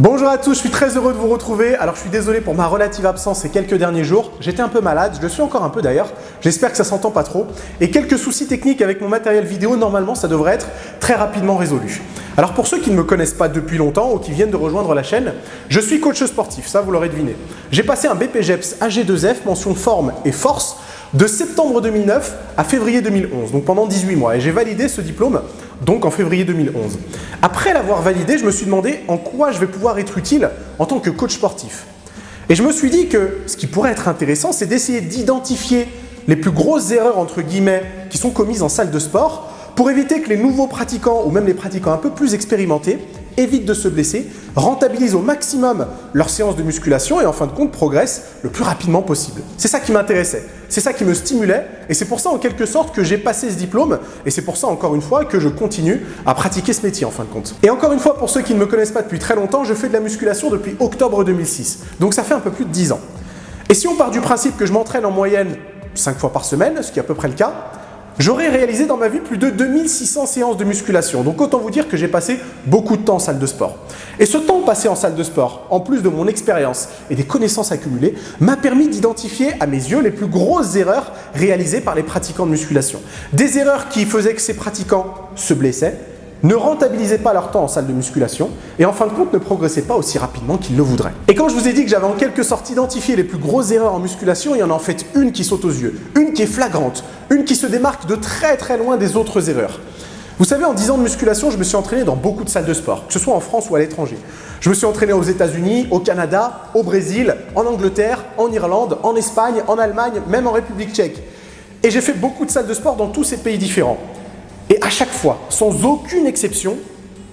Bonjour à tous, je suis très heureux de vous retrouver. Alors je suis désolé pour ma relative absence ces quelques derniers jours. J'étais un peu malade, je le suis encore un peu d'ailleurs. J'espère que ça s'entend pas trop. Et quelques soucis techniques avec mon matériel vidéo, normalement ça devrait être très rapidement résolu. Alors pour ceux qui ne me connaissent pas depuis longtemps ou qui viennent de rejoindre la chaîne, je suis coach sportif, ça vous l'aurez deviné. J'ai passé un BPGEPS AG2F, mention forme et force, de septembre 2009 à février 2011, donc pendant 18 mois. Et j'ai validé ce diplôme donc en février 2011. Après l'avoir validé, je me suis demandé en quoi je vais pouvoir être utile en tant que coach sportif. Et je me suis dit que ce qui pourrait être intéressant, c'est d'essayer d'identifier les plus grosses erreurs, entre guillemets, qui sont commises en salle de sport pour éviter que les nouveaux pratiquants ou même les pratiquants un peu plus expérimentés évitent de se blesser, rentabilisent au maximum leur séance de musculation et en fin de compte progressent le plus rapidement possible. C'est ça qui m'intéressait, c'est ça qui me stimulait et c'est pour ça en quelque sorte que j'ai passé ce diplôme et c'est pour ça encore une fois que je continue à pratiquer ce métier en fin de compte. Et encore une fois, pour ceux qui ne me connaissent pas depuis très longtemps, je fais de la musculation depuis octobre 2006, donc ça fait un peu plus de 10 ans. Et si on part du principe que je m'entraîne en moyenne 5 fois par semaine, ce qui est à peu près le cas, j'aurais réalisé dans ma vie plus de 2600 séances de musculation. Donc autant vous dire que j'ai passé beaucoup de temps en salle de sport. Et ce temps passé en salle de sport, en plus de mon expérience et des connaissances accumulées, m'a permis d'identifier à mes yeux les plus grosses erreurs réalisées par les pratiquants de musculation. Des erreurs qui faisaient que ces pratiquants se blessaient, ne rentabilisaient pas leur temps en salle de musculation et en fin de compte ne progressaient pas aussi rapidement qu'ils le voudraient. Et quand je vous ai dit que j'avais en quelque sorte identifié les plus grosses erreurs en musculation, il y en a en fait une qui saute aux yeux, une qui est flagrante, une qui se démarque de très très loin des autres erreurs. Vous savez, en 10 ans de musculation, je me suis entraîné dans beaucoup de salles de sport, que ce soit en France ou à l'étranger. Je me suis entraîné aux États-Unis, au Canada, au Brésil, en Angleterre, en Irlande, en Espagne, en Allemagne, même en République tchèque. Et j'ai fait beaucoup de salles de sport dans tous ces pays différents. Et à chaque fois, sans aucune exception,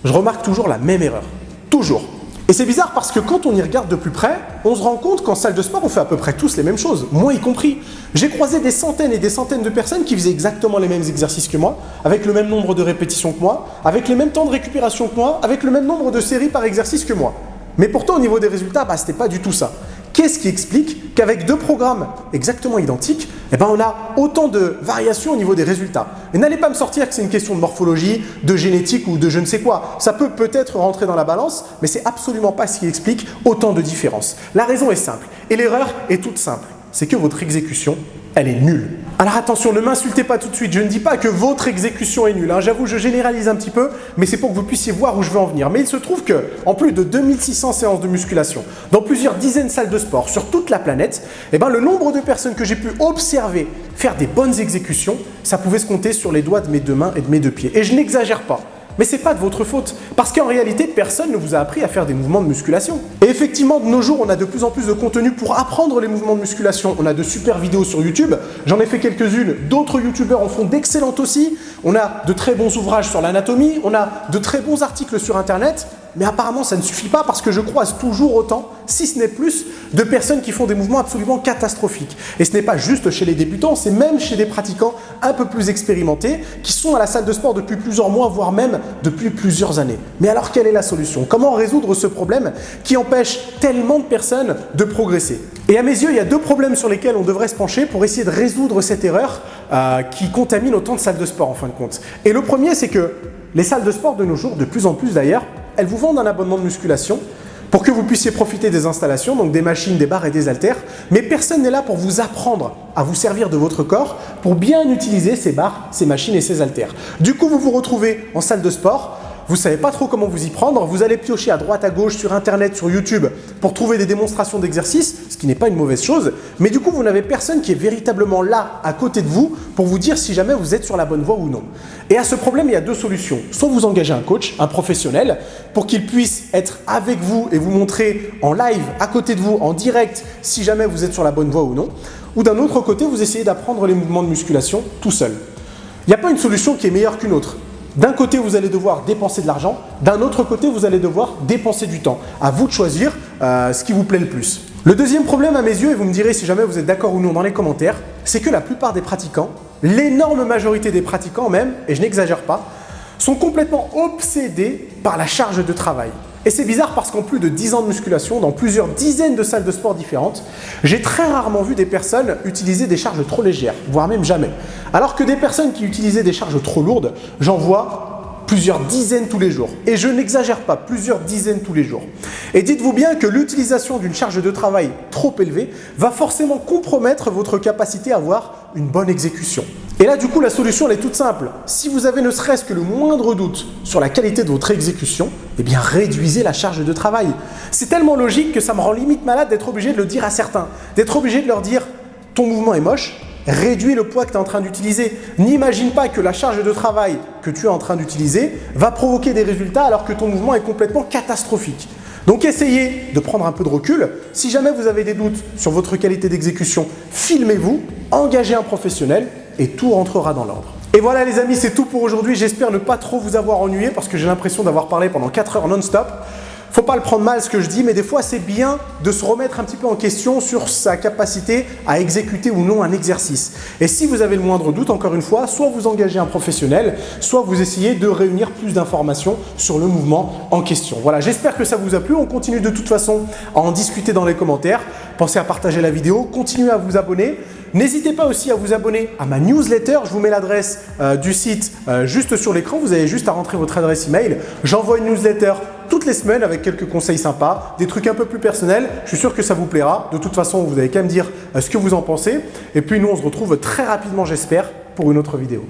je remarque toujours la même erreur. Toujours. Et c'est bizarre parce que quand on y regarde de plus près, on se rend compte qu'en salle de sport, on fait à peu près tous les mêmes choses, moi y compris. J'ai croisé des centaines et des centaines de personnes qui faisaient exactement les mêmes exercices que moi, avec le même nombre de répétitions que moi, avec les mêmes temps de récupération que moi, avec le même nombre de séries par exercice que moi. Mais pourtant, au niveau des résultats, c'était pas du tout ça. Qu'est-ce qui explique qu'avec deux programmes exactement identiques, on a autant de variations au niveau des résultats? Et n'allez pas me sortir que c'est une question de morphologie, de génétique ou de je ne sais quoi. Ça peut peut-être rentrer dans la balance, mais c'est absolument pas ce qui explique autant de différences. La raison est simple, et l'erreur est toute simple. C'est que votre exécution, elle est nulle. Alors attention, ne m'insultez pas tout de suite, je ne dis pas que votre exécution est nulle. J'avoue, je généralise un petit peu, mais c'est pour que vous puissiez voir où je veux en venir. Mais il se trouve que, en plus de 2600 séances de musculation, dans plusieurs dizaines de salles de sport sur toute la planète, le nombre de personnes que j'ai pu observer faire des bonnes exécutions, ça pouvait se compter sur les doigts de mes deux mains et de mes deux pieds. Et je n'exagère pas. Mais ce n'est pas de votre faute, parce qu'en réalité, personne ne vous a appris à faire des mouvements de musculation. Et effectivement, de nos jours, on a de plus en plus de contenu pour apprendre les mouvements de musculation. On a de super vidéos sur YouTube, j'en ai fait quelques-unes, d'autres youtubeurs en font d'excellentes aussi. On a de très bons ouvrages sur l'anatomie, on a de très bons articles sur Internet. Mais apparemment, ça ne suffit pas parce que je croise toujours autant, si ce n'est plus, de personnes qui font des mouvements absolument catastrophiques. Et ce n'est pas juste chez les débutants, c'est même chez des pratiquants un peu plus expérimentés qui sont à la salle de sport depuis plusieurs mois, voire même depuis plusieurs années. Mais alors, quelle est la solution? Comment résoudre ce problème qui empêche tellement de personnes de progresser? Et à mes yeux, il y a deux problèmes sur lesquels on devrait se pencher pour essayer de résoudre cette erreur qui contamine autant de salles de sport en fin de compte. Et le premier, c'est que les salles de sport de nos jours, de plus en plus d'ailleurs, elles vous vendent un abonnement de musculation pour que vous puissiez profiter des installations, donc des machines, des barres et des haltères, mais personne n'est là pour vous apprendre à vous servir de votre corps pour bien utiliser ces barres, ces machines et ces haltères. Du coup, vous vous retrouvez en salle de sport, vous ne savez pas trop comment vous y prendre, vous allez piocher à droite, à gauche, sur Internet, sur YouTube pour trouver des démonstrations d'exercices, ce qui n'est pas une mauvaise chose, mais du coup, vous n'avez personne qui est véritablement là, à côté de vous, pour vous dire si jamais vous êtes sur la bonne voie ou non. Et à ce problème, il y a deux solutions. Soit vous engagez un coach, un professionnel, pour qu'il puisse être avec vous et vous montrer en live, à côté de vous, en direct, si jamais vous êtes sur la bonne voie ou non. Ou d'un autre côté, vous essayez d'apprendre les mouvements de musculation tout seul. Il n'y a pas une solution qui est meilleure qu'une autre. D'un côté, vous allez devoir dépenser de l'argent, d'un autre côté, vous allez devoir dépenser du temps. À vous de choisir ce qui vous plaît le plus. Le deuxième problème à mes yeux, et vous me direz si jamais vous êtes d'accord ou non dans les commentaires, c'est que la plupart des pratiquants, l'énorme majorité des pratiquants même, et je n'exagère pas, sont complètement obsédés par la charge de travail. Et c'est bizarre parce qu'en plus de 10 ans de musculation, dans plusieurs dizaines de salles de sport différentes, j'ai très rarement vu des personnes utiliser des charges trop légères, voire même jamais. Alors que des personnes qui utilisaient des charges trop lourdes, j'en vois plusieurs dizaines tous les jours. Et je n'exagère pas, plusieurs dizaines tous les jours. Et dites-vous bien que l'utilisation d'une charge de travail trop élevée va forcément compromettre votre capacité à avoir une bonne exécution. Et là, du coup, la solution, elle est toute simple. Si vous avez ne serait-ce que le moindre doute sur la qualité de votre exécution, eh bien, réduisez la charge de travail. C'est tellement logique que ça me rend limite malade d'être obligé de le dire à certains. D'être obligé de leur dire « ton mouvement est moche », réduis le poids que tu es en train d'utiliser. N'imagine pas que la charge de travail que tu es en train d'utiliser va provoquer des résultats alors que ton mouvement est complètement catastrophique. Donc essayez de prendre un peu de recul. Si jamais vous avez des doutes sur votre qualité d'exécution, filmez-vous, engagez un professionnel et tout rentrera dans l'ordre. Et voilà les amis, c'est tout pour aujourd'hui. J'espère ne pas trop vous avoir ennuyé parce que j'ai l'impression d'avoir parlé pendant 4 heures non-stop. Faut pas le prendre mal ce que je dis, mais des fois c'est bien de se remettre un petit peu en question sur sa capacité à exécuter ou non un exercice. Et si vous avez le moindre doute, encore une fois, soit vous engagez un professionnel, soit vous essayez de réunir plus d'informations sur le mouvement en question. Voilà, j'espère que ça vous a plu. On continue de toute façon à en discuter dans les commentaires. Pensez à partager la vidéo, continuez à vous abonner. N'hésitez pas aussi à vous abonner à ma newsletter. Je vous mets l'adresse du site juste sur l'écran. Vous avez juste à rentrer votre adresse email. J'envoie une newsletter toutes les semaines avec quelques conseils sympas, des trucs un peu plus personnels. Je suis sûr que ça vous plaira. De toute façon, vous avez qu'à me dire ce que vous en pensez. Et puis nous, on se retrouve très rapidement, j'espère, pour une autre vidéo.